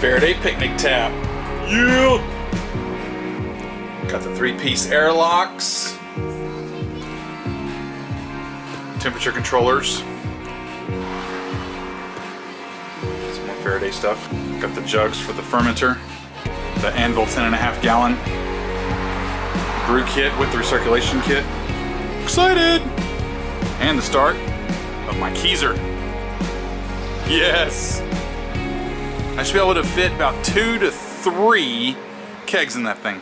Faraday picnic tap. Yeah! Got the 3-piece airlocks. Temperature controllers. Some more Faraday stuff. Got the jugs for the fermenter. The Anvil 10.5 gallon. Brew kit with the recirculation kit. Excited! And the start of my Keezer. Yes! I should be able to fit about 2 to 3 kegs in that thing.